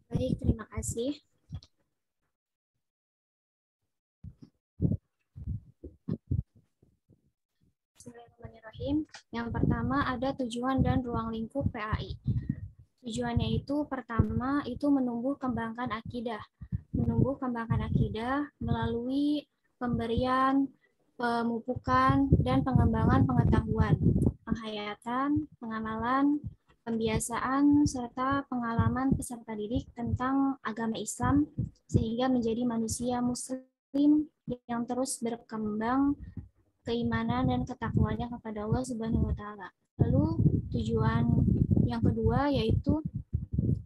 Baik, terima kasih. Bismillahirrahmanirrahim. Yang pertama ada tujuan dan ruang lingkup PAI. Tujuannya itu pertama itu menumbuh kembangkan akidah. Menumbuh kembangkan akidah melalui pemberian, pemupukan, dan pengembangan pengetahuan, penghayatan, pengamalan, pembiasaan, serta pengalaman peserta didik tentang agama Islam sehingga menjadi manusia muslim yang terus berkembang keimanan dan ketakwaannya kepada Allah Subhanahu wa taala. Lalu tujuan yang kedua yaitu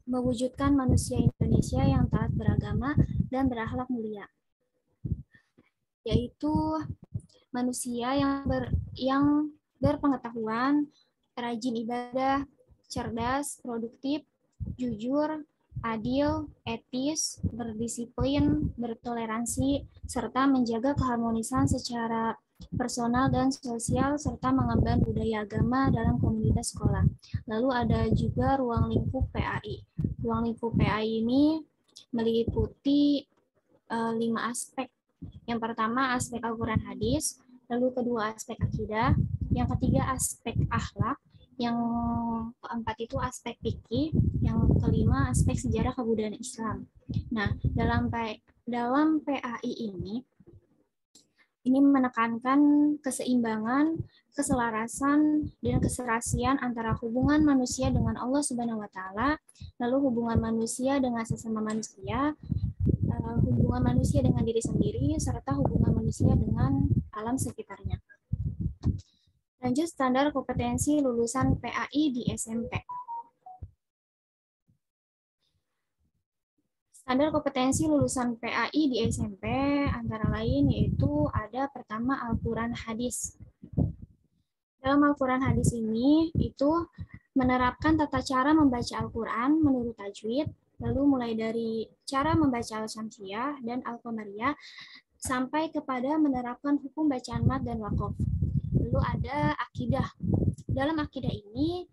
mewujudkan manusia Indonesia yang taat beragama dan berakhlak mulia, yaitu manusia yang berpengetahuan, rajin ibadah, cerdas, produktif, jujur, adil, etis, berdisiplin, bertoleransi, serta menjaga keharmonisan secara personal dan sosial, serta mengemban budaya agama dalam komunitas sekolah. Lalu ada juga ruang lingkup PAI. Ruang lingkup PAI ini meliputi 5 aspek. Yang pertama aspek Al-Quran hadis, lalu kedua aspek akidah, yang ketiga aspek akhlak, yang keempat itu aspek fikih, yang kelima aspek sejarah kebudayaan Islam. Nah, dalam PAI ini menekankan keseimbangan, keselarasan, dan keserasian antara hubungan manusia dengan Allah Subhanahu wa taala, lalu hubungan manusia dengan sesama manusia, hubungan manusia dengan diri sendiri, serta hubungan manusia dengan alam sekitarnya. Lanjut standar kompetensi lulusan PAI di SMP. Standar kompetensi lulusan PAI di SMP antara lain yaitu ada pertama Al-Quran hadis. Dalam Al-Quran hadis ini itu menerapkan tata cara membaca Al-Quran menurut tajwid, lalu mulai dari cara membaca Al-Syamsiyah dan Al-Qamariyah sampai kepada menerapkan hukum bacaan mad dan waqaf. Lalu ada akidah. Dalam akidah ini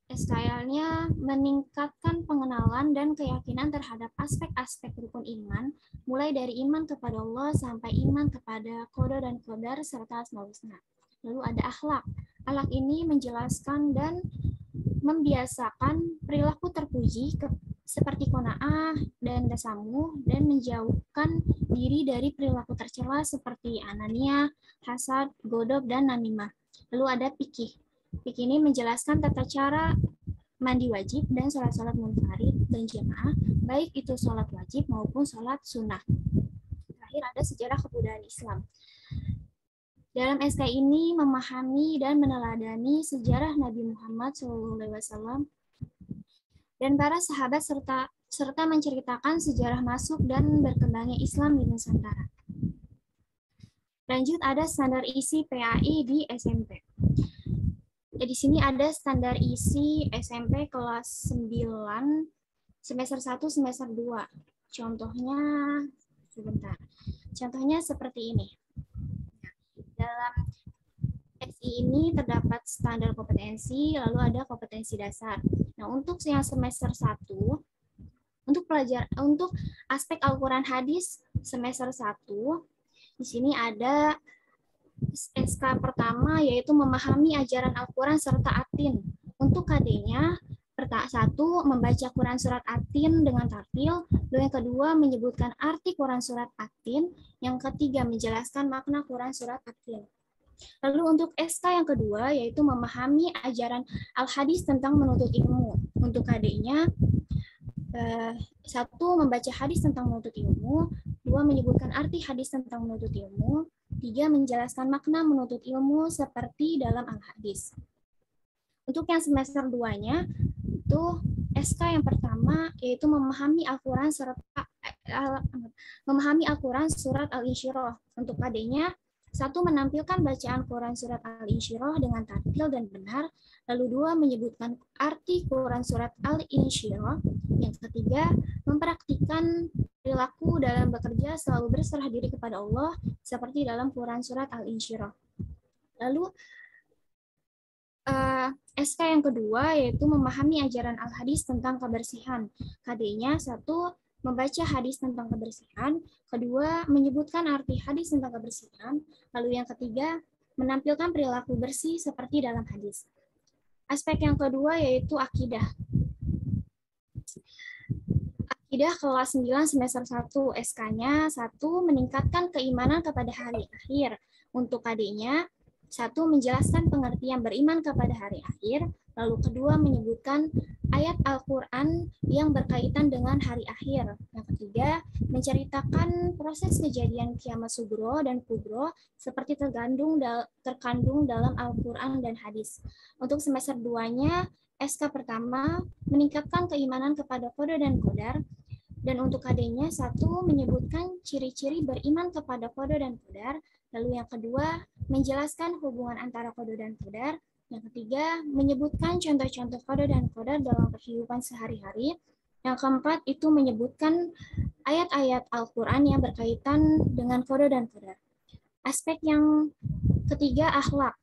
SKL-nya meningkatkan pengenalan dan keyakinan terhadap aspek-aspek rukun iman, mulai dari iman kepada Allah sampai iman kepada qada dan qadar serta asmaul husna. Lalu ada akhlak. Akhlak ini menjelaskan dan membiasakan perilaku terpuji seperti qanaah dan tasamuh dan menjauhkan diri dari perilaku tercela seperti anania, hasad, godob, dan namimah. Lalu ada fikih. Fikih ini menjelaskan tata cara mandi wajib dan sholat-sholat munfarid dan jamaah, baik itu sholat wajib maupun sholat sunnah. Terakhir ada sejarah kebudayaan Islam. Dalam SK ini memahami dan meneladani sejarah Nabi Muhammad SAW dan para sahabat serta menceritakan sejarah masuk dan berkembangnya Islam di Nusantara. Lanjut ada standar isi PAI di SMP. Di sini ada standar isi SMP kelas 9 semester 1 semester 2. Contohnya sebentar. Contohnya seperti ini. Dalam SI ini terdapat standar kompetensi, lalu ada kompetensi dasar. Nah, untuk yang semester 1, untuk aspek Al-Quran hadis semester 1, di sini ada SK pertama yaitu memahami ajaran Al-Quran serta atin. Untuk KD-nya, satu, membaca Quran surat atin dengan tartil, dan yang kedua menyebutkan arti Quran surat atin, yang ketiga menjelaskan makna Quran surat atin. Lalu untuk SK yang kedua yaitu memahami ajaran Al-Hadis tentang menuntut ilmu. Untuk KD-nya, satu, membaca hadis tentang menuntut ilmu, dua, menyebutkan arti hadis tentang menuntut ilmu, tiga, menjelaskan makna menuntut ilmu seperti dalam Al-Hadis. Untuk yang semester 2-nya, itu SK yang pertama yaitu memahami Al-Quran surat Al-Insyirah. Untuk KD-nya, satu, menampilkan bacaan Quran surat Al-Insyirah dengan tartil dan benar, lalu dua, menyebutkan arti Quran surat Al-Insyirah, yang ketiga, mempraktikkan perilaku dalam bekerja selalu berserah diri kepada Allah seperti dalam Quran surat Al-Insyirah. Lalu SK yang kedua yaitu memahami ajaran Al-Hadis tentang kebersihan. KD-nya 1, membaca hadis tentang kebersihan. Kedua, menyebutkan arti hadis tentang kebersihan. Lalu yang ketiga, menampilkan perilaku bersih seperti dalam hadis. Aspek yang kedua yaitu akidah. Akidah kelas 9 semester 1 SK-nya 1, meningkatkan keimanan kepada hari akhir. Untuk KD-nya 1, menjelaskan pengertian beriman kepada hari akhir. Lalu kedua, menyebutkan ayat Al-Quran yang berkaitan dengan hari akhir. Yang ketiga, menceritakan proses kejadian kiamat sugro dan kubro seperti terkandung dalam Al-Quran dan hadis. Untuk semester 2-nya, SK pertama, meningkatkan keimanan kepada qada dan qadar. Dan untuk KD-nya 1, menyebutkan ciri-ciri beriman kepada qada dan qadar. Lalu yang kedua, menjelaskan hubungan antara qada dan qadar. Yang ketiga, menyebutkan contoh-contoh qada dan qadar dalam kehidupan sehari-hari. Yang keempat, itu menyebutkan ayat-ayat Al-Quran yang berkaitan dengan qada dan qadar. Aspek yang ketiga, akhlak.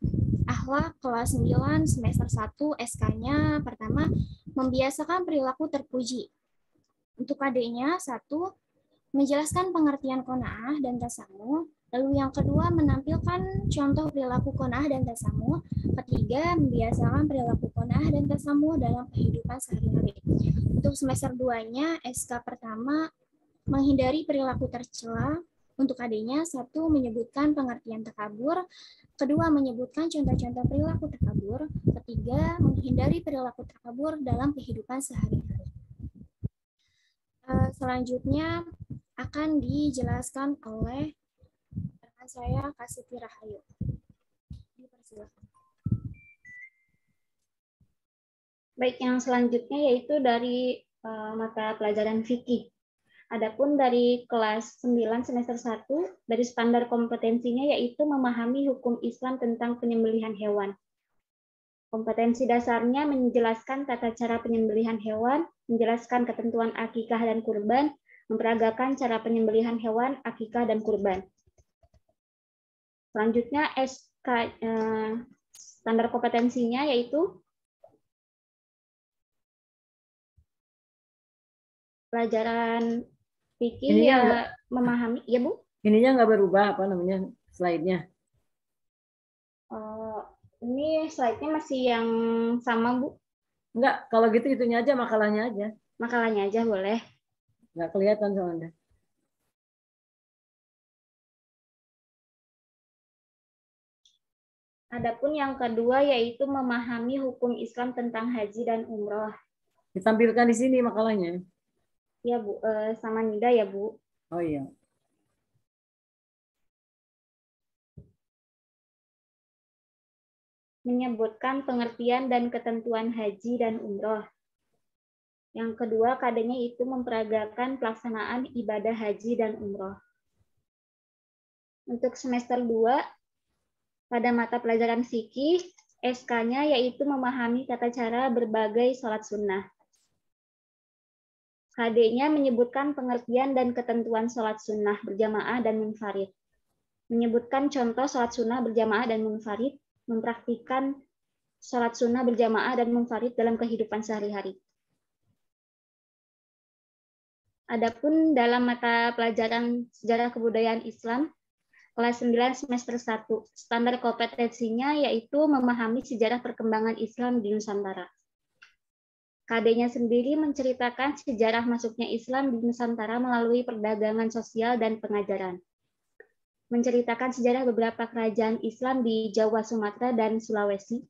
Akhlak kelas 9 semester 1 SK-nya pertama, membiasakan perilaku terpuji. Untuk KD-nya 1, menjelaskan pengertian qanaah dan tasamuh. Lalu yang kedua, menampilkan contoh perilaku qanaah dan tasamuh. Ketiga, membiasakan perilaku qanaah dan tasamuh dalam kehidupan sehari-hari. Untuk semester 2-nya SK pertama, menghindari perilaku tercela. Untuk KD-nya 1, menyebutkan pengertian takabur. Kedua, menyebutkan contoh-contoh perilaku takabur. Ketiga, menghindari perilaku takabur dalam kehidupan sehari-hari. Selanjutnya akan dijelaskan oleh rekan saya Kasiti Rahayu. Dipersilakan. Baik, yang selanjutnya yaitu dari mata pelajaran fikih. Adapun dari kelas 9 semester 1, dari standar kompetensinya yaitu memahami hukum Islam tentang penyembelihan hewan. Kompetensi dasarnya menjelaskan tata cara penyembelihan hewan, menjelaskan ketentuan akikah dan kurban, memperagakan cara penyembelihan hewan, akikah, dan kurban. Selanjutnya standar kompetensinya yaitu pelajaran fikih memahami, ya Bu? Ininya nggak berubah apa namanya slide-nya? Ini slide-nya masih yang sama Bu? Enggak, kalau gitu itunya aja, makalahnya aja. Makalahnya aja boleh. Nggak kelihatan soalnya. Adapun yang kedua yaitu memahami hukum Islam tentang haji dan umroh. Ditampilkan di sini makalahnya. Ya Bu, sama Nida ya Bu. Oh iya. Menyebutkan pengertian dan ketentuan haji dan umroh. Yang kedua, KD-nya itu memperagakan pelaksanaan ibadah haji dan umroh. Untuk semester 2, pada mata pelajaran fikih, SK-nya yaitu memahami tata cara berbagai sholat sunnah. KD-nya menyebutkan pengertian dan ketentuan sholat sunnah berjamaah dan munfarid. Menyebutkan contoh sholat sunnah berjamaah dan munfarid, mempraktikkan sholat sunnah berjamaah dan munfarid dalam kehidupan sehari-hari. Adapun dalam mata pelajaran sejarah kebudayaan Islam, kelas 9 semester 1, standar kompetensinya yaitu memahami sejarah perkembangan Islam di Nusantara. KD-nya sendiri menceritakan sejarah masuknya Islam di Nusantara melalui perdagangan sosial dan pengajaran. Menceritakan sejarah beberapa kerajaan Islam di Jawa, Sumatera, dan Sulawesi.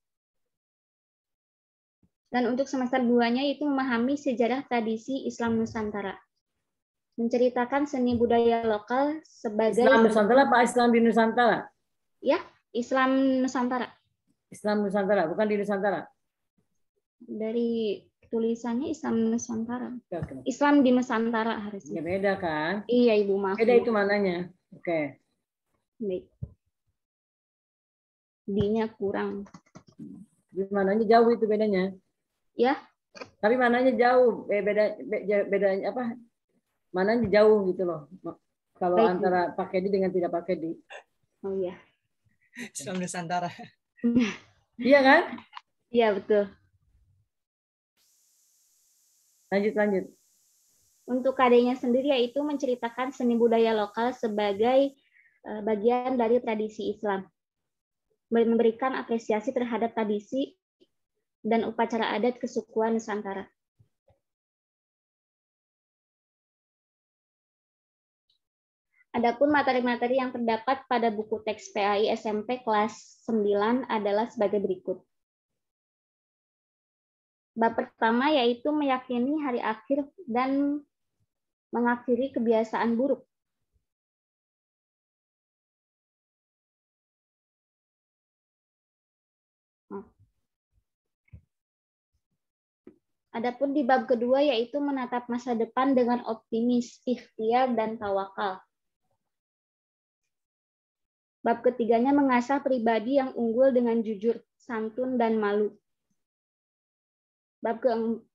Dan untuk semester 2-nya itu memahami sejarah tradisi Islam Nusantara. Menceritakan seni budaya lokal sebagai Islam Nusantara apa Islam di Nusantara? Ya, Islam Nusantara. Islam Nusantara, bukan di Nusantara. Dari tulisannya Islam Nusantara. Oke. Islam di Nusantara harusnya. Ya beda kan? Iya Ibu, maaf. Beda itu mananya. Oke. Baik. D-nya kurang. Mananya jauh itu bedanya. Ya. Tapi mananya jauh. Bedanya apa? Mananya jauh gitu loh. Kalau baik, antara pakai di dengan tidak pakai di. Oh iya. Islam Nusantara. Iya kan? Iya, betul. Lanjut. Untuk KD-nya sendiri yaitu menceritakan seni budaya lokal sebagai bagian dari tradisi Islam. Memberikan apresiasi terhadap tradisi dan upacara adat kesukuan Nusantara. Adapun materi-materi yang terdapat pada buku teks PAI SMP kelas 9 adalah sebagai berikut. Bab pertama yaitu meyakini hari akhir dan mengakhiri kebiasaan buruk. Adapun di bab kedua yaitu menatap masa depan dengan optimis, ikhtiar, dan tawakal. Bab ketiganya mengasah pribadi yang unggul dengan jujur, santun, dan malu. Bab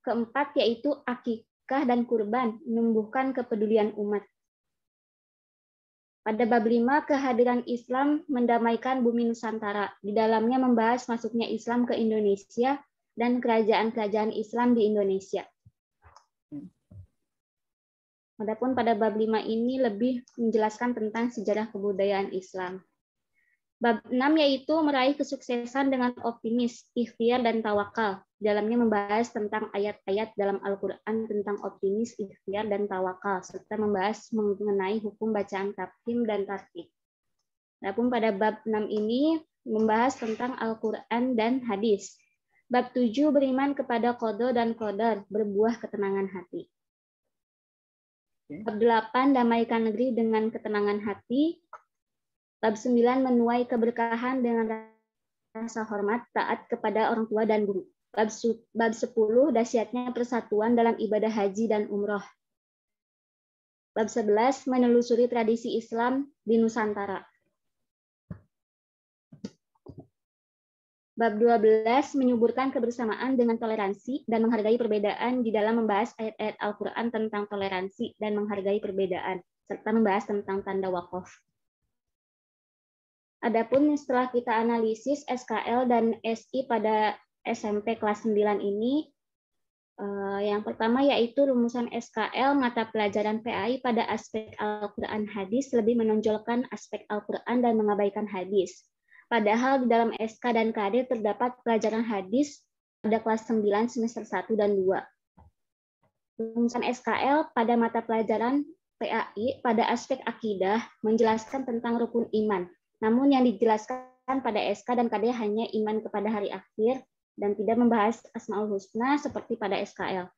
keempat yaitu akikah dan kurban, menumbuhkan kepedulian umat. Pada bab 5, kehadiran Islam mendamaikan bumi Nusantara. Di dalamnya membahas masuknya Islam ke Indonesia dan kerajaan-kerajaan Islam di Indonesia. Adapun pada bab 5 ini lebih menjelaskan tentang sejarah kebudayaan Islam. Bab 6 yaitu meraih kesuksesan dengan optimis, ikhtiar, dan tawakal. Di dalamnya membahas tentang ayat-ayat dalam Al-Quran tentang optimis, ikhtiar, dan tawakal, serta membahas mengenai hukum bacaan tafhim dan tartib. Adapun pada bab 6 ini membahas tentang Al-Quran dan hadis. Bab 7 beriman kepada qada dan qadar, berbuah ketenangan hati. Bab 8 damaikan negeri dengan ketenangan hati. Bab 9 menuai keberkahan dengan rasa hormat, taat kepada orang tua dan guru. Bab 10 dahsyatnya persatuan dalam ibadah haji dan umroh. Bab 11 menelusuri tradisi Islam di Nusantara. Bab 12 menyuburkan kebersamaan dengan toleransi dan menghargai perbedaan di dalam membahas ayat-ayat Al-Quran tentang toleransi dan menghargai perbedaan, serta membahas tentang tanda wakaf. Adapun setelah kita analisis SKL dan SI pada SMP kelas 9 ini, yang pertama yaitu rumusan SKL mata pelajaran PAI pada aspek Al-Quran hadis lebih menonjolkan aspek Al-Quran dan mengabaikan hadis. Padahal di dalam SK dan KD terdapat pelajaran hadis pada kelas 9 semester 1 dan 2. Rumusan SKL pada mata pelajaran PAI pada aspek akidah menjelaskan tentang rukun iman. Namun yang dijelaskan pada SK dan KD hanya iman kepada hari akhir dan tidak membahas Asmaul Husna seperti pada SKL.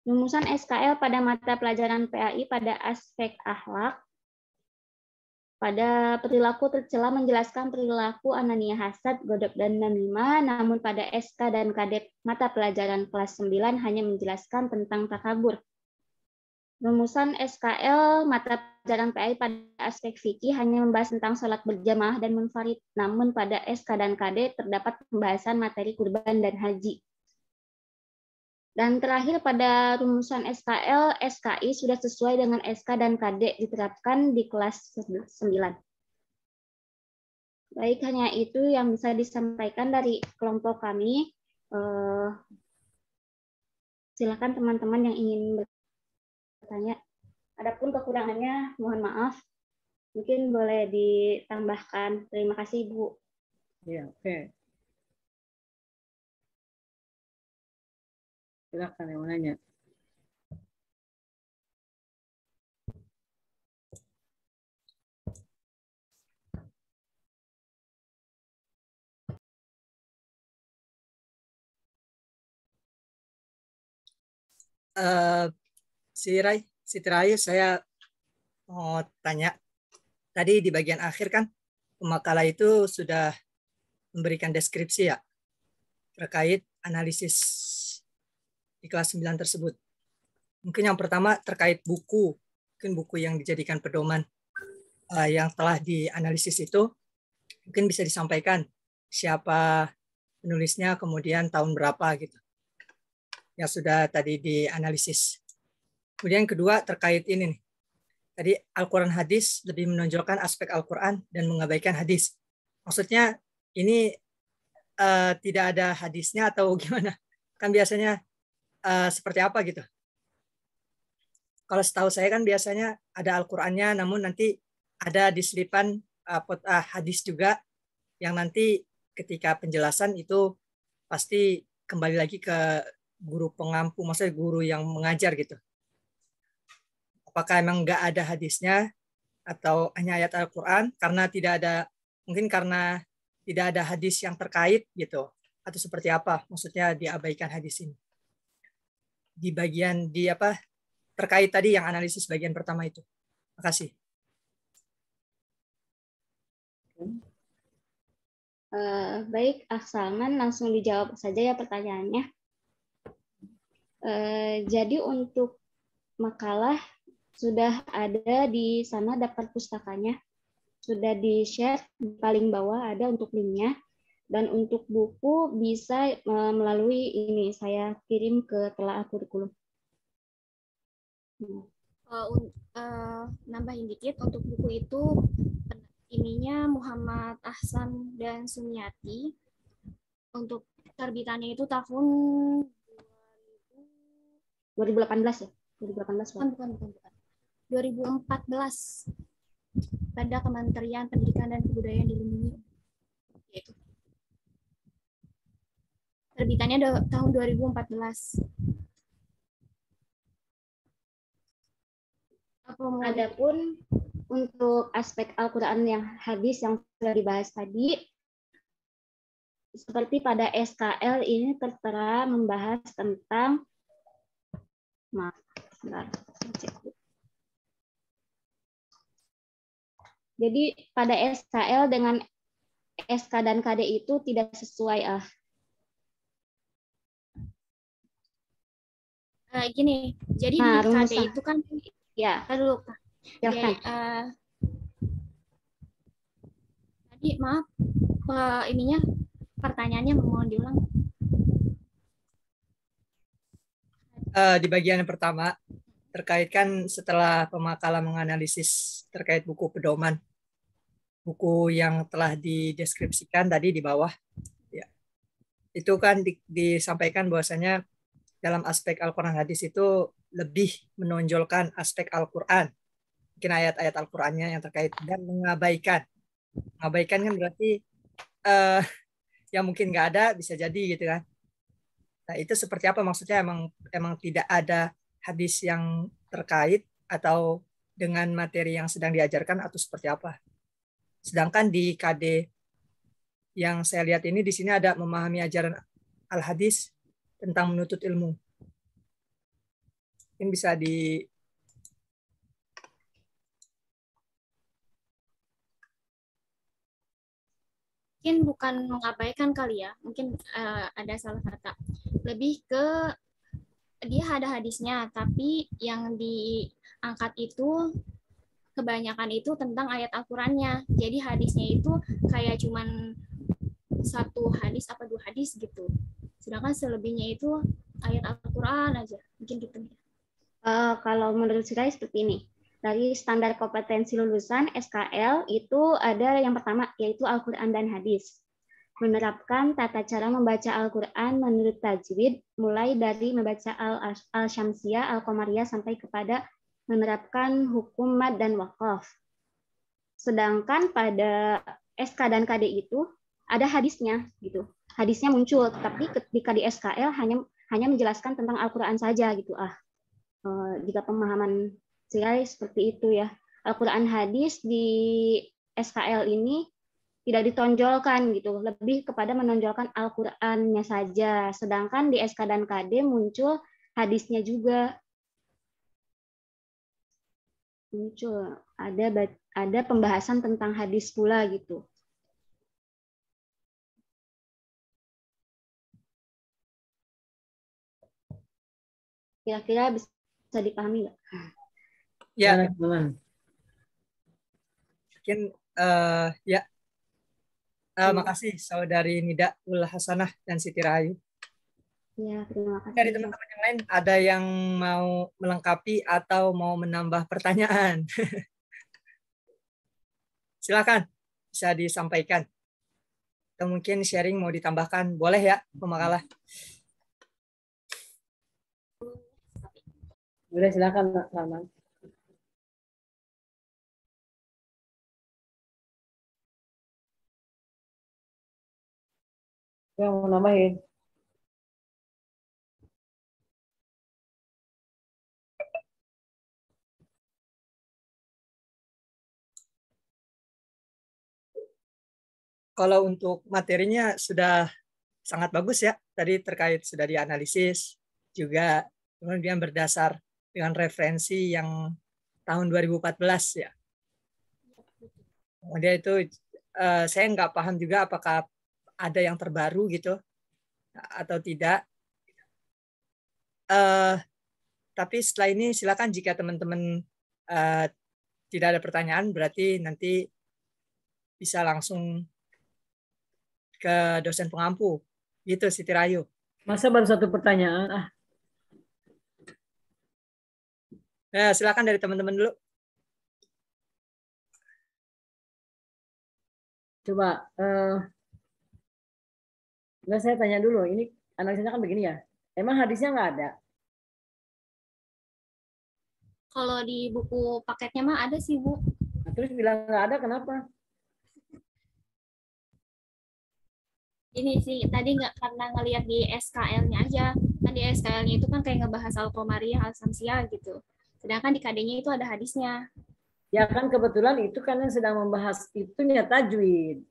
Rumusan SKL pada mata pelajaran PAI pada aspek akhlak pada perilaku tercela menjelaskan perilaku anania hasad, godab, dan namimah, namun pada SK dan KD mata pelajaran kelas 9 hanya menjelaskan tentang takabur. Rumusan SKL mata pelajaran PAI pada aspek fikih hanya membahas tentang sholat berjamaah dan munfarid, namun pada SK dan KD terdapat pembahasan materi kurban dan haji. Dan terakhir pada rumusan SKL, SKI sudah sesuai dengan SK dan KD diterapkan di kelas 9. Baik, hanya itu yang bisa disampaikan dari kelompok kami. Silakan teman-teman yang ingin bertanya. Adapun kekurangannya, mohon maaf. Mungkin boleh ditambahkan. Terima kasih, Bu. Ya, oke. Silakan yang mau nanya. Siti Rahayu, saya mau tanya. Tadi di bagian akhir kan pemakalah itu sudah memberikan deskripsi ya terkait analisis di kelas 9 tersebut. Mungkin yang pertama terkait buku, mungkin buku yang dijadikan pedoman yang telah dianalisis itu, mungkin bisa disampaikan siapa penulisnya, kemudian tahun berapa gitu, yang sudah tadi dianalisis. Kemudian yang kedua terkait ini nih, tadi Al-Quran hadis lebih menonjolkan aspek Al-Quran dan mengabaikan hadis. Maksudnya ini tidak ada hadisnya atau gimana? Kan biasanya seperti apa gitu? Kalau setahu saya kan biasanya ada Al-Qur'annya, namun nanti ada di selipan hadis juga yang nanti ketika penjelasan itu pasti kembali lagi ke guru pengampu, maksudnya guru yang mengajar gitu. Apakah emang nggak ada hadisnya atau hanya ayat Al-Quran karena tidak ada, mungkin karena tidak ada hadis yang terkait gitu, atau seperti apa maksudnya diabaikan hadis ini di bagian di apa terkait tadi yang analisis bagian pertama itu. Makasih. Baik, Aksalman, langsung dijawab saja ya pertanyaannya. Jadi untuk makalah sudah ada di sana daftar pustakanya, sudah di-share di paling bawah ada untuk linknya, dan untuk buku bisa melalui ini, saya kirim ke Telaah Kurikulum. Nambahin dikit, untuk buku itu ininya Muhammad Ahsan dan Sumiati. Untuk terbitannya itu tahun 2018 ya? 2018 bukan. 2014 pada Kementerian Pendidikan dan Kebudayaan dilindungi. Yaitu. Terbitannya tahun 2014. Adapun untuk aspek Al-Quran yang hadis yang sudah dibahas tadi, seperti pada SKL ini tertera membahas tentang, maaf, sebentar, cek. Jadi pada SKL dengan SK dan KD itu tidak sesuai. Gini, jadi nah, di KD itu kan ya. Dulu, Silakan. Tadi maaf, ininya pertanyaannya mohon diulang. Di bagian yang pertama terkait kan setelah pemakalan menganalisis terkait buku pedoman, buku yang telah dideskripsikan tadi di bawah, ya, itu kan disampaikan bahwasanya dalam aspek Al-Quran hadis itu lebih menonjolkan aspek Al-Quran, mungkin ayat-ayat Al-Qurannya yang terkait, dan mengabaikan kan berarti yang mungkin nggak ada bisa jadi gitu kan. Nah itu seperti apa maksudnya, emang tidak ada hadis yang terkait atau dengan materi yang sedang diajarkan atau seperti apa? Sedangkan di KD yang saya lihat ini di sini ada memahami ajaran al-hadis tentang menuntut ilmu. Mungkin bisa di mungkin bukan mengabaikan kali ya, mungkin ada salah kata. Lebih ke dia ada hadisnya, tapi yang diangkat itu kebanyakan itu tentang ayat Al-Qurannya. Jadi hadisnya itu kayak cuman satu hadis apa dua hadis gitu. Sedangkan selebihnya itu ayat Al-Quran aja. Mungkin gitu. Kalau menurut saya seperti ini. Dari standar kompetensi lulusan SKL itu ada yang pertama yaitu Al-Quran dan hadis. Menerapkan tata cara membaca Al-Quran menurut tajwid, mulai dari membaca Al-Syamsiyah, Al-Qamariyah, sampai kepada menerapkan hukum mad dan waqaf. Sedangkan pada SK dan KD itu ada hadisnya gitu. Hadisnya muncul, tapi ketika di SKL hanya menjelaskan tentang Al-Quran saja gitu. Jika pemahaman saya seperti itu ya. Al-Quran hadis di SKL ini tidak ditonjolkan gitu, lebih kepada menonjolkan Al-Qur'annya saja. Sedangkan di SK dan KD muncul hadisnya juga. Muncul ada pembahasan tentang hadis pula gitu. Kira-kira bisa dipahami nggak? Ya, mungkin ya. Makasih Saudari Nida Ul Hasanah dan Siti Rahayu. Ya, terima kasih. Dari teman-teman yang lain ada yang mau melengkapi atau mau menambah pertanyaan? Silakan, bisa disampaikan. Atau mungkin sharing mau ditambahkan, boleh ya, Pemakalah. Boleh, silakan Pak Salman. Yang mau nambahin? Kalau untuk materinya sudah sangat bagus ya. Tadi terkait sudah dianalisis juga, kemudian berdasar dengan referensi yang tahun 2014 ya. Kemudian itu saya nggak paham juga apakah ada yang terbaru gitu atau tidak. Tapi setelah ini silakan jika teman-teman tidak ada pertanyaan, berarti nanti bisa langsung ke dosen pengampu. Gitu Siti Rayu. Masa baru satu pertanyaan? Ah, Nah, silakan dari teman-teman dulu. coba. Nggak, saya tanya dulu. Ini analisanya kan begini ya. Emang hadisnya nggak ada? Kalau di buku paketnya mah ada sih, Bu. Nah, terus bilang nggak ada, kenapa? Ini sih tadi nggak karena ngelihat di SKL-nya aja. Kan di SKL-nya itu kan kayak ngebahas Al-Qamariyah, Al-Samsiyah gitu. Sedangkan di KD-nya itu ada hadisnya. Ya kan kebetulan itu kan yang sedang membahas itunya tajwid.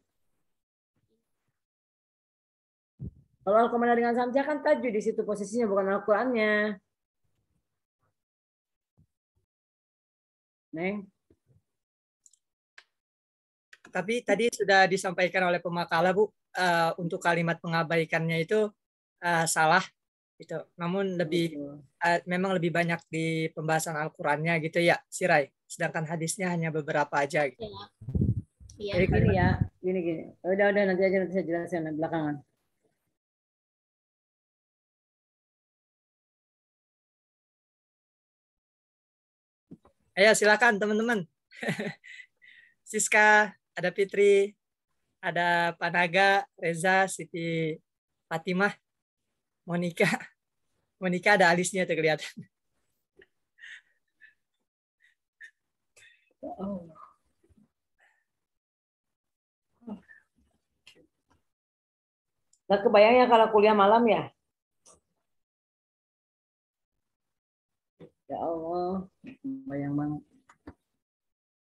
Kalau Al-Qamariyah dengan Samsiyah kan tajwid di situ posisinya, bukan Al-Qur'annya. Neng. Tapi tadi sudah disampaikan oleh pemakalah Bu, untuk kalimat mengabaikannya itu salah gitu. Namun memang lebih banyak di pembahasan Al-Qur'annya gitu ya, Sirai. Sedangkan hadisnya hanya beberapa aja gitu. Iya. Jadi gini ya, gini. Udah nanti aja nanti saya jelaskan belakangan. Ayo silakan teman-teman. Siska, ada Fitri, ada Panaga, Reza, Siti Fatimah, Monica. Monica ada alisnya tuh kelihatan. Nggak kebayangnya kalau kuliah malam ya? Ya Allah, bayang banget.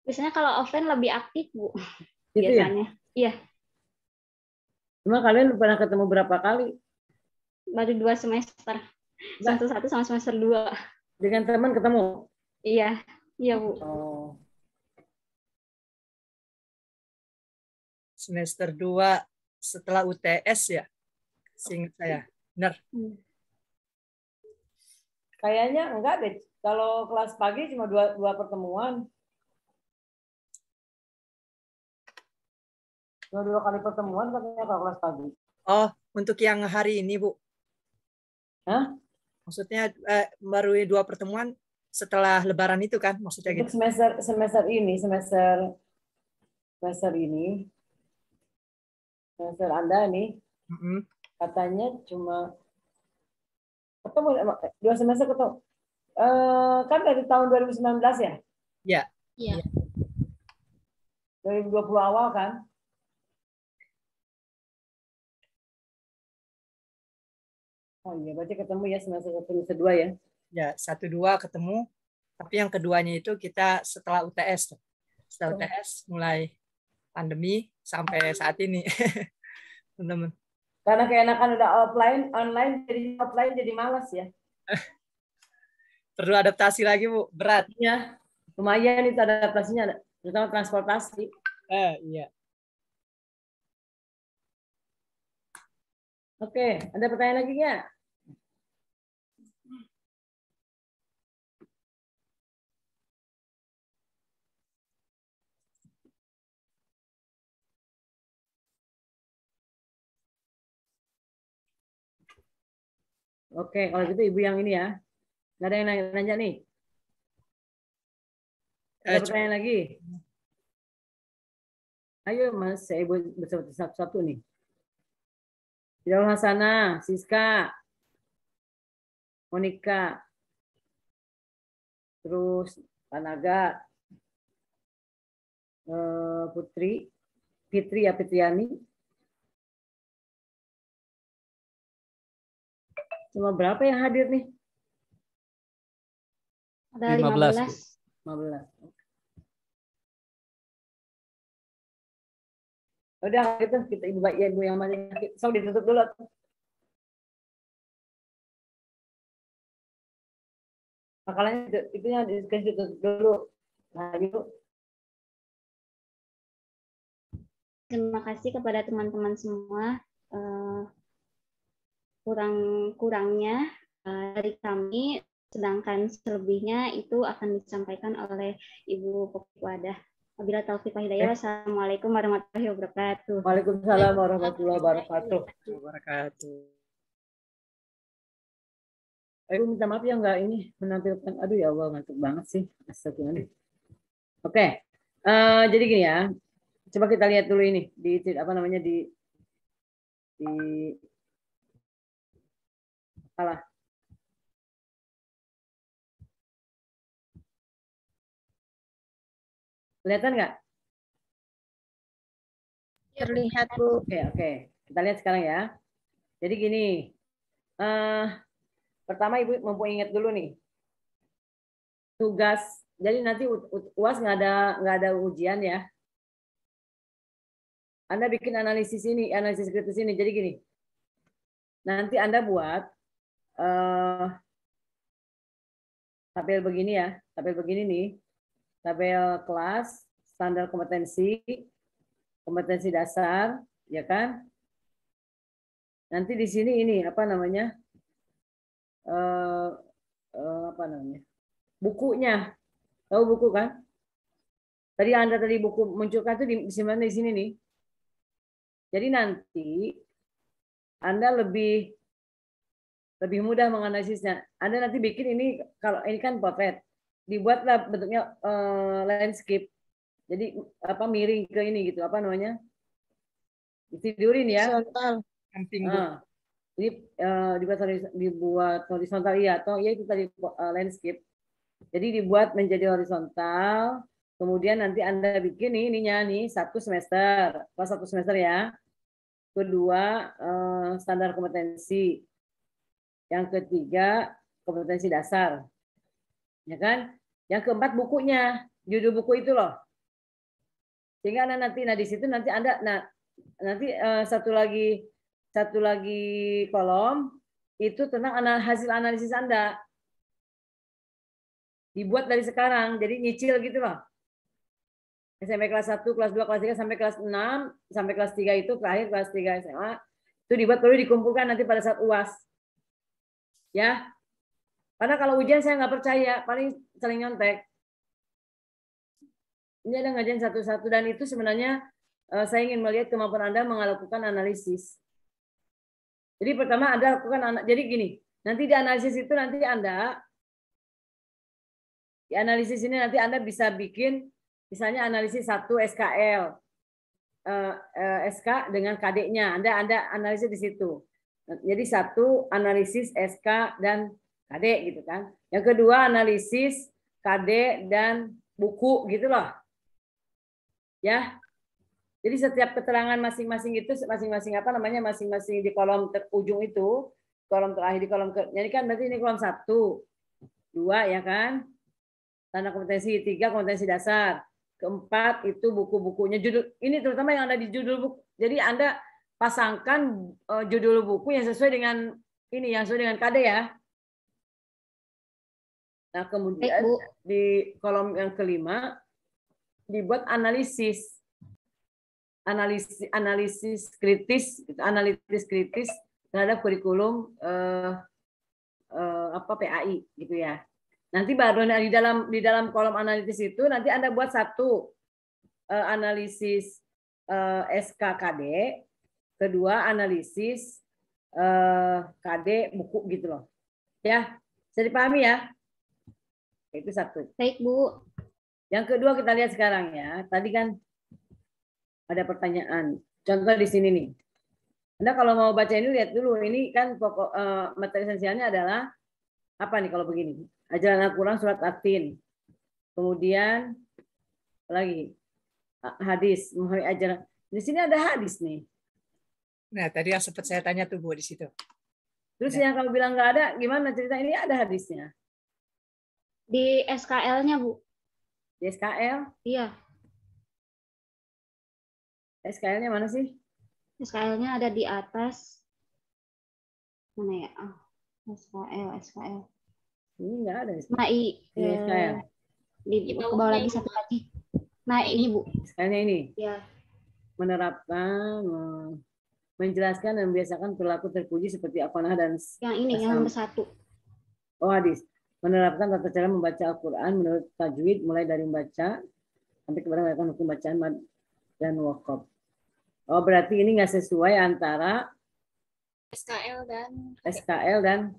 Biasanya kalau offline lebih aktif, Bu. Gitu ya? Biasanya. Iya, Cuma kalian pernah ketemu berapa kali? baru 2 semester. Semester 1 sama semester 2. Dengan teman ketemu? Iya, iya, Bu. Oh. Semester 2 setelah UTS ya, seingat saya. Benar. Kayaknya enggak deh. Kalau kelas pagi cuma dua pertemuan. Cuma 2 kali pertemuan katanya kalau kelas pagi. Oh, untuk yang hari ini Bu. Hah? Maksudnya baru 2 pertemuan setelah Lebaran itu kan? Maksudnya Untuk gitu. semester ini, semester Anda nih, katanya cuma ketemu 2 semester ketemu. Kan dari tahun 2019 ya? Iya. Iya. 2020 awal kan? Oh iya, berarti ketemu ya semester 1 semester 2 ya? Ya, 1-2 ketemu. Tapi yang keduanya itu kita setelah UTS. Setelah UTS mulai pandemi sampai saat ini. Teman-teman. Karena keenakan udah online jadi malas ya. Perlu adaptasi lagi Bu, berat. Iya, lumayan itu adaptasinya, terutama transportasi. Iya. Oke, ada pertanyaan lagi nggak? Oke, kalau gitu ibu yang ini ya. Nggak ada yang nanya nih. Ada pertanyaan lagi? Ayo mas, saya ibu bersatu-satu nih. Firdaus Hasanah, Siska, Monika, terus Panaga, Putri, Fitri ya, Fitriani. Cuma berapa yang hadir nih? Ada 15. 15. Udah gitu kita ibu yang mana so ditutup dulu. Makanya itunya ditutup dulu. Nah, yuk. Terima kasih kepada teman-teman semua. Kurang-kurangnya dari kami, sedangkan selebihnya itu akan disampaikan oleh Ibu Pokok Wadah. Wabillahi taufiq wal hidayah. Wassalamualaikum warahmatullahi wabarakatuh. Waalaikumsalam warahmatullahi wabarakatuh. Ibu minta maaf ya nggak ini menampilkan. Aduh ya Allah, ngantuk banget sih. Astagfirullah. Oke, jadi gini ya. Coba kita lihat dulu ini di apa namanya di apalah. Kelihatan nggak? Terlihat, Bu. Oke. Kita lihat sekarang ya. Jadi gini. Pertama Ibu mau ingat dulu nih. Tugas. Jadi nanti UAS nggak ada ujian ya. Anda bikin analisis ini, analisis kritis ini. Jadi gini. Nanti Anda buat tabel begini ya. Tabel begini nih. Tabel kelas, standar kompetensi dasar, ya kan? Nanti di sini ini apa namanya? Bukunya. Tahu buku kan? Tadi Anda buku munculkan itu di sini nih. Jadi nanti Anda lebih mudah menganalisisnya. Anda nanti bikin ini, kalau ini kan potret, dibuatlah bentuknya landscape. Jadi apa miring ke ini gitu, apa namanya? Ditidurin ya. Horizontal. Ini dibuat horizontal ya, atau ya itu tadi landscape. Jadi dibuat menjadi horizontal. Kemudian nanti Anda bikin ininya nih 1 semester, kelas 1 semester ya. Kedua standar kompetensi. Yang ketiga kompetensi dasar. Ya kan? Yang keempat bukunya, judul buku itu loh. Sehingga Anda nanti di situ nanti Anda nanti satu lagi kolom itu tentang hasil analisis Anda. Dibuat dari sekarang, jadi nyicil gitu loh. SMP kelas 1, kelas 2, kelas 3 sampai kelas 6, sampai kelas 3 itu terakhir kelas 3 SMA. Itu dibuat perlu dikumpulkan nanti pada saat UAS. Ya. Karena kalau ujian saya nggak percaya, paling saling nyontek. Ini ada ngajian satu-satu dan itu sebenarnya saya ingin melihat kemampuan Anda melakukan analisis. Jadi pertama Anda lakukan, jadi gini, nanti di analisis itu nanti Anda, di analisis ini nanti Anda bisa bikin, misalnya analisis 1 SKL, SK dengan KD-nya, Anda analisis di situ. Jadi 1 analisis SK dan KD gitu kan. Yang kedua analisis KD dan buku gitu loh. Ya. Jadi setiap keterangan masing-masing itu masing-masing apa namanya masing-masing di kolom ujung itu, kolom terakhir di kolom jadi kan berarti ini kolom 1, 2 ya kan? Tanda kompetensi, 3 kompetensi dasar. Keempat itu buku-bukunya, judul ini terutama yang ada di judul buku. Jadi Anda pasangkan judul buku yang sesuai dengan ini, yang sesuai dengan KD ya. Nah kemudian di kolom yang kelima dibuat analisis kritis terhadap kurikulum PAI gitu ya. Nanti baru di dalam kolom analisis itu nanti Anda buat 1 analisis SKKD, kedua analisis KD buku gitu loh. Ya, bisa dipahami ya? Itu 1. Baik, Bu. Yang kedua kita lihat sekarang ya. Tadi kan ada pertanyaan. Contoh di sini nih. Anda kalau mau baca ini lihat dulu. Ini kan pokok materi esensialnya adalah apa nih kalau begini? Ajaran Al-Quran surat At-Tin. Kemudian lagi hadis, memahami ajaran. Di sini ada hadis nih. Nah, tadi yang sempat saya tanya tuh Bu di situ. Terus yang kalau bilang nggak ada, gimana cerita ini ada hadisnya? Di SKL-nya, Bu. Di SKL? Iya, SKL-nya mana sih? SKL-nya ada di atas. Mana ya? SKL. Ini nggak ada. Nah, Ini SKL. Di bawah lagi satu lagi. Nah, ini Bu. SKL-nya ini. Ya. Menerapkan, menjelaskan dan membiasakan perilaku terpuji seperti akonah dan Yang ini, yang nomor 1. Oh, hadis. Menerapkan tata cara membaca Al-Quran menurut tajwid mulai dari membaca sampai kepada melakukan hukum bacaan mad dan wakaf. Oh, berarti ini nggak sesuai antara SKL dan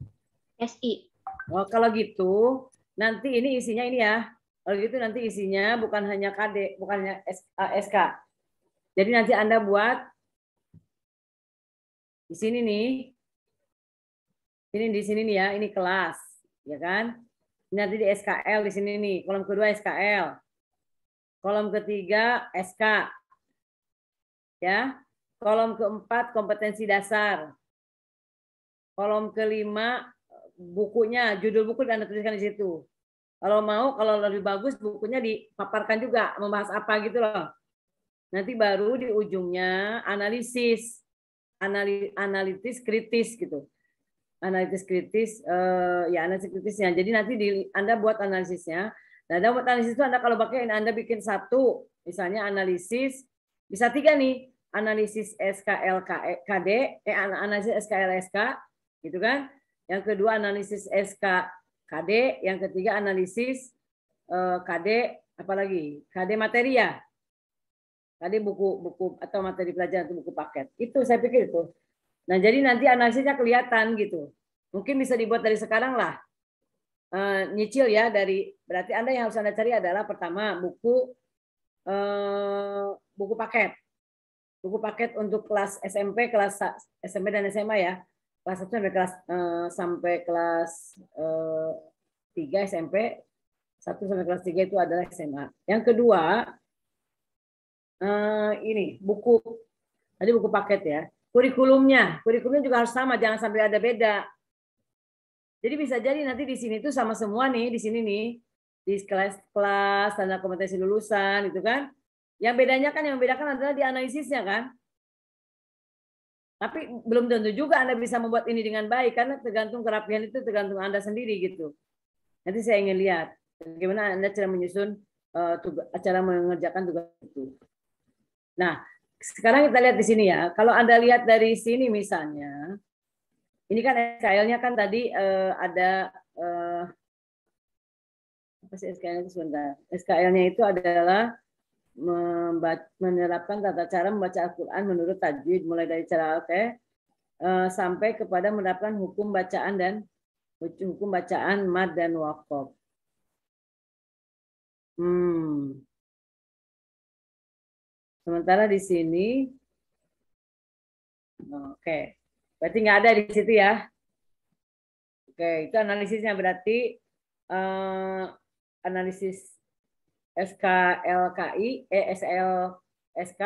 SI. Oh, kalau gitu nanti ini isinya ini ya. Kalau gitu nanti isinya bukan hanya KD, bukan hanya SK. Jadi nanti Anda buat di sini nih. Ini di sini nih ya, ini kelas, ya kan? Nanti di SKL di sini nih, kolom kedua SKL. Kolom ketiga SK. Ya. Kolom keempat kompetensi dasar. Kolom kelima bukunya, judul buku Anda tuliskan di situ. Kalau mau, kalau lebih bagus bukunya dipaparkan juga, membahas apa gitu loh. Nanti baru di ujungnya analisis, analitis kritis gitu. Analitis kritis, ya analisis kritisnya. Jadi nanti Anda buat analisisnya. Nah, Anda buat analisis itu Anda kalau pakai Anda bikin satu, misalnya analisis, bisa 3 nih, analisis SKLKD, analisis SKLSK, gitu kan? Yang kedua analisis SKKD, yang ketiga analisis KD, apalagi KD materi ya. KD buku atau materi pelajaran atau buku paket. Itu saya pikir itu. Nah, jadi nanti analisisnya kelihatan gitu. Mungkin bisa dibuat dari sekarang lah. Nyicil ya berarti Anda yang harus Anda cari adalah pertama buku paket. Buku paket untuk kelas SMP, kelas SMP dan SMA ya. Kelas 1 sampai kelas 3 SMP, 1 sampai kelas 3 itu adalah SMA. Yang kedua ini buku paket ya. Kurikulumnya juga harus sama, jangan sampai ada beda. Jadi bisa jadi nanti di sini tuh sama semua nih, di sini nih, di kelas tanda kompetensi lulusan itu kan. Yang membedakan adalah di analisisnya kan. Tapi belum tentu juga Anda bisa membuat ini dengan baik karena tergantung kerapian itu tergantung Anda sendiri gitu. Nanti saya ingin lihat bagaimana Anda cara menyusun cara mengerjakan tugas itu. Nah, sekarang kita lihat di sini ya. Kalau Anda lihat dari sini misalnya, ini kan SKL-nya kan tadi ada apa sih SKL-nya itu sebentar. SKL-nya itu adalah menerapkan tata cara membaca Al-Quran menurut tajwid mulai dari cara sampai kepada menerapkan hukum bacaan mad dan waqaf. Sementara di sini, oke, berarti nggak ada di situ ya. Oke, itu analisisnya berarti analisis SKLKI, SLSK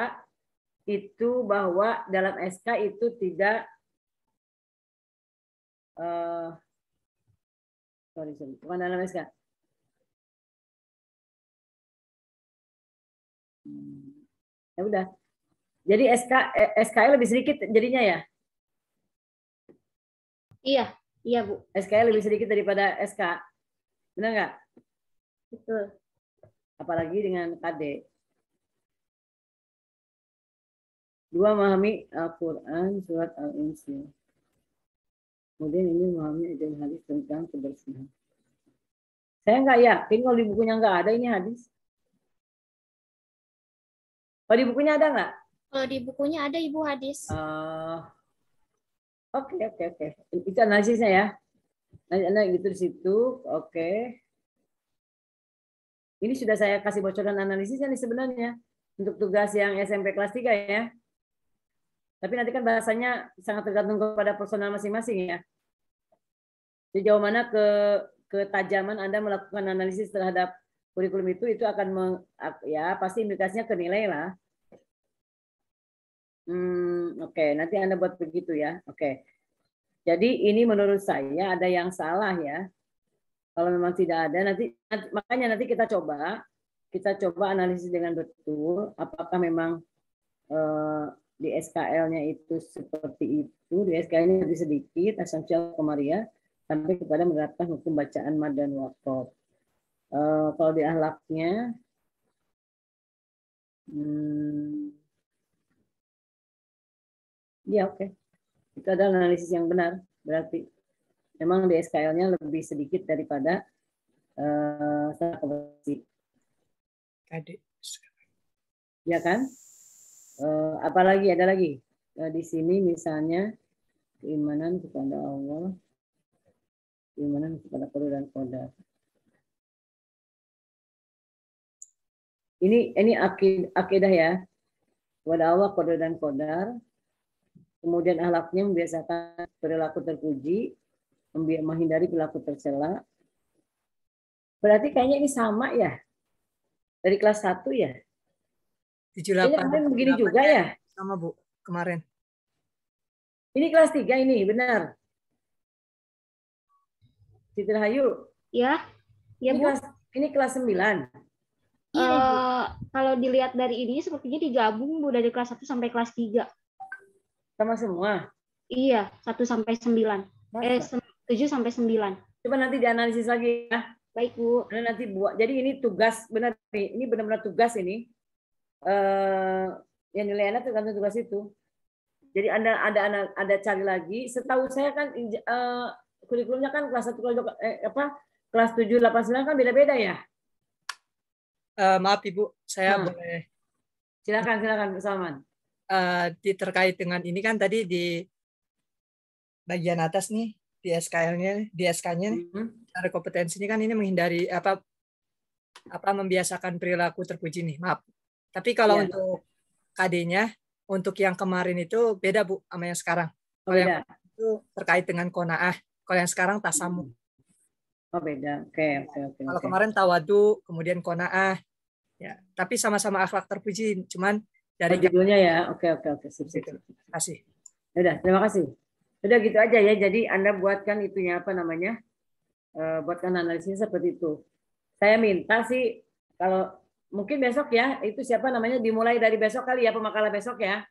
itu bahwa dalam SK itu tidak bukan dalam SK. Ya udah. Jadi SKL lebih sedikit jadinya ya? Iya Bu. SKL lebih sedikit daripada SK. Benar nggak? Betul. Apalagi dengan KD. 2 memahami Al-Quran surat Al-Insyirah. Kemudian ini memahami ajaran hadis tentang kebersihan. Saya nggak yakin kalau di bukunya nggak ada ini hadis. Kalau di bukunya ada nggak? Kalau di bukunya ada Ibu hadis. Oke. Itu analisisnya ya. Nanti gitu di situ. Oke. Ini sudah saya kasih bocoran analisisnya nih sebenarnya. Untuk tugas yang SMP kelas 3 ya. Tapi nanti kan bahasanya sangat tergantung kepada personal masing-masing ya. Sejauh mana ketajaman Anda melakukan analisis terhadap kurikulum itu akan ya pasti implikasinya ke nilai lah. Oke, nanti Anda buat begitu ya. Oke. Jadi ini menurut saya ada yang salah ya. Kalau memang tidak ada, makanya nanti kita coba analisis dengan betul. Apakah memang di SKL-nya itu seperti itu, di SKL-nya lebih sedikit, asal Komaria, sampai kepada menerapkan hukum bacaan mad dan wakaf. Kalau di akhlaknya, ya oke. Itu adalah analisis yang benar, berarti memang di SKL-nya lebih sedikit daripada Adik. ya kan? Apalagi ada lagi di sini misalnya keimanan kepada Allah, keimanan kepada qadar dan qadar. Ini akidah ya, kepada Allah qadar dan qadar. Kemudian akhlaknya membiasakan perilaku terpuji, menghindari perilaku tercela. Berarti kayaknya ini sama ya dari kelas 1 ya. 78. Ini kemarin begini juga ya? Sama Bu, kemarin. Ini kelas 3 ini, benar. Siti Rahayu. Ya, ya Bu. Ini kelas 9. Kalau dilihat dari ini sepertinya digabung Bu dari kelas 1 sampai kelas 3. Sama semua? Iya, 1 sampai 9. 7 sampai 9. Coba nanti dianalisis lagi ya. Baik Bu. Nanti buat. Jadi ini tugas benar nih. Ini benar-benar tugas ini. Yang nilai Anda tergantung tugas itu. Jadi Anda ada cari lagi. Setahu saya kan kurikulumnya kan kelas 1 kelas 7 8 9 kan beda-beda ya. Maaf Ibu, saya boleh. Silakan Bu Salman. Terkait dengan ini kan tadi di bagian atas nih di SKL-nya, di SK-nya cara kompetensi ini kan ini menghindari membiasakan perilaku terpuji nih. Maaf. Tapi kalau untuk KD-nya, untuk yang kemarin itu beda Bu sama yang sekarang. Kalau yang itu terkait dengan qanaah, kalau yang sekarang tasamu. Oh beda. Oke. Kalau kemarin tawadu, kemudian qanaah. Ya, tapi sama-sama akhlak terpuji, cuman dari judulnya ya. Oke. Sip. Terima kasih. Udah, terima kasih. Udah gitu aja ya. Jadi Anda buatkan itunya buatkan analisisnya seperti itu. Saya minta sih kalau mungkin besok ya, itu siapa namanya dimulai dari besok kali ya, pemakalah besok ya.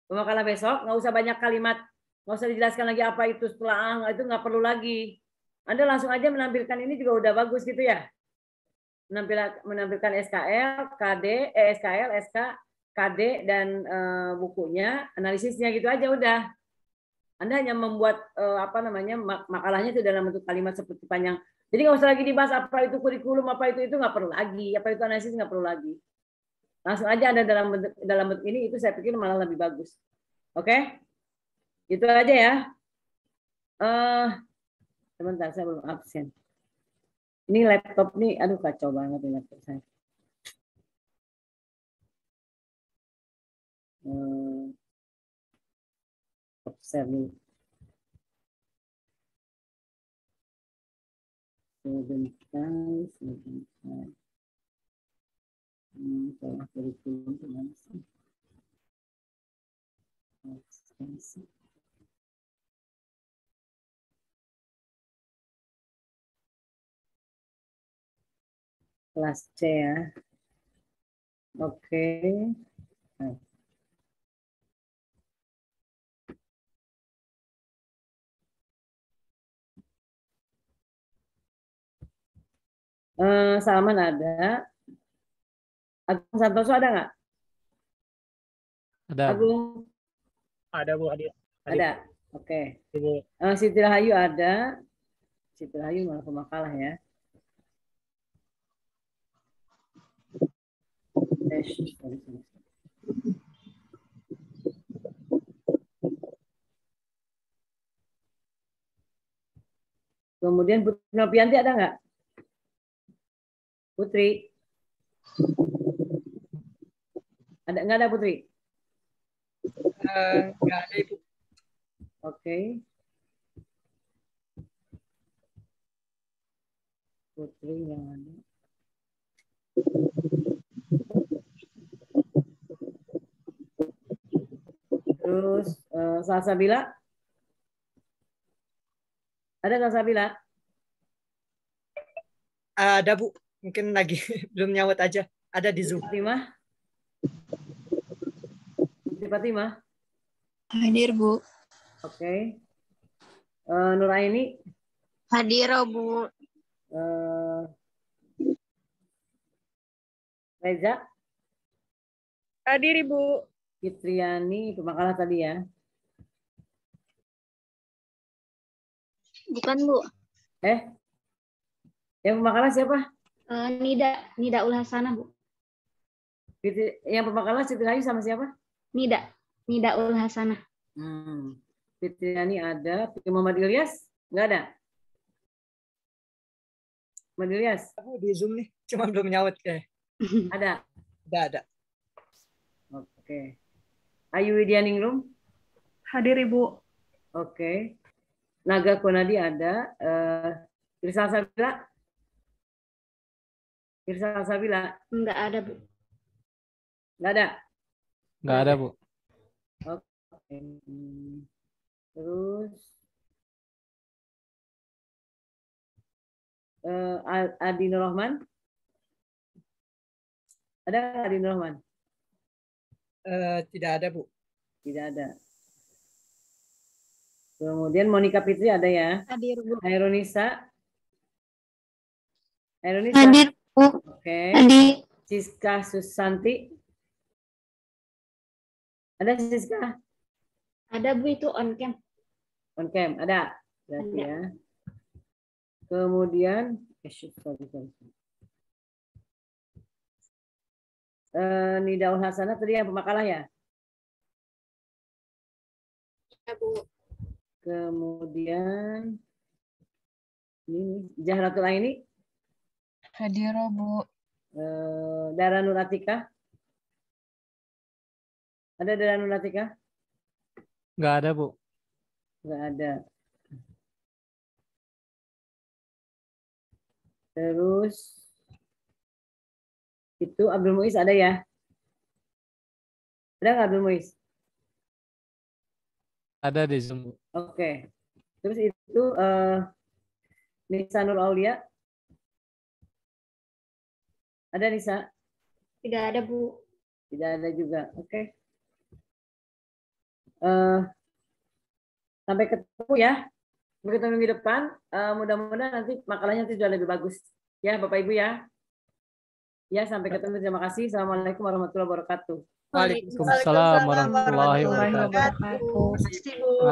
Pemakalah besok nggak usah banyak kalimat, nggak usah dijelaskan lagi apa itu setelah itu nggak perlu lagi. Anda langsung aja menampilkan ini juga udah bagus gitu ya. Menampilkan SKL, KD, SKL, SK, KD dan bukunya, analisisnya gitu aja udah. Anda hanya membuat makalahnya itu dalam bentuk kalimat seperti panjang. Jadi nggak usah lagi dibahas apa itu kurikulum, apa itu nggak perlu lagi, apa itu analisis nggak perlu lagi. Langsung aja Anda dalam bentuk ini, itu saya pikir malah lebih bagus. Oke? Itu aja ya. Sebentar, saya belum absen. Ini laptop nih, aduh kacau banget ini laptop saya. Sebentar. Kurikulum kelas C ya. Oke. Salman ada. Agung Santoso ada nggak? Ada. Agung. Ada Bu, hadir. Ada. Oke. Ibu. Siti Rahayu ada. Siti Rahayu malah pemakalah ya. Kemudian Putri Nopianti ada nggak? Putri? Nggak ada Putri? Nggak ada, Ibu. Oke. Putri yang ada. Terus Salsabila? Ada Salsabila? Ada, Bu. Mungkin lagi belum nyawat aja. Ada di Zoom. Fatimah? Fatimah? Hadir, Bu. Oke. Nuraini? Hadir, Bu. Reza? Hadir, Ibu. Fitriani, pemakalah tadi ya. Bukan, Bu. Yang pemakalah siapa? Nida Ul Hasanah, Bu. Yang pemakalah Siti Rahayu sama siapa? Nida Ul Hasanah. Fitriani ada. Muhammad Ilyas? Nggak ada? Muhammad Ilyas? Aku di Zoom nih, cuma belum nyawat kayak. Ada? Ada. Oke. Ayu Widianingrum? Hadir, Ibu. Oke. Naga Konadi ada. Irsal Sabila? Irsal Sabila? Enggak ada, Bu. Nggak ada? Nggak ada, Bu. Oke. Terus Adi Nur Rahman? Ada nggak Adi Nur Rahman? Tidak ada, Bu. Tidak ada. Kemudian Monica Fitri ada ya? Hadir, Bu. Hairunisa? Hairunisa? Hadir, Bu. Oke. Hadir. Siska Susanti? Ada Siska? Ada, Bu, itu on cam. On cam? Ada? Berarti Ada. ya. Kemudian, Nida Ul Hasanah tadi yang pemakalah ya? Ya, Bu. Kemudian ini Zahratul Aini, Hadir, Bu. Dara Nur Atika. Ada Dara Nur Atika? Nggak ada, Bu. Nggak ada. Terus itu Abdul Muiz ada ya? Ada nggak Abdul Muiz? Ada di Zoom, Bu. Oke. Terus itu Nisa Nur Aulia. Ada Nisa? Tidak ada, Bu. Tidak ada juga. Oke. Sampai ketemu ya. Sampai ketemu minggu depan. Mudah-mudahan nanti makalahnya nanti sudah lebih bagus. Ya, Bapak Ibu ya. Ya, sampai ketemu. Terima kasih. Assalamualaikum warahmatullahi wabarakatuh. Waalaikumsalam warahmatullahi wabarakatuh. Wabarakatuh. Terima kasih, Bu.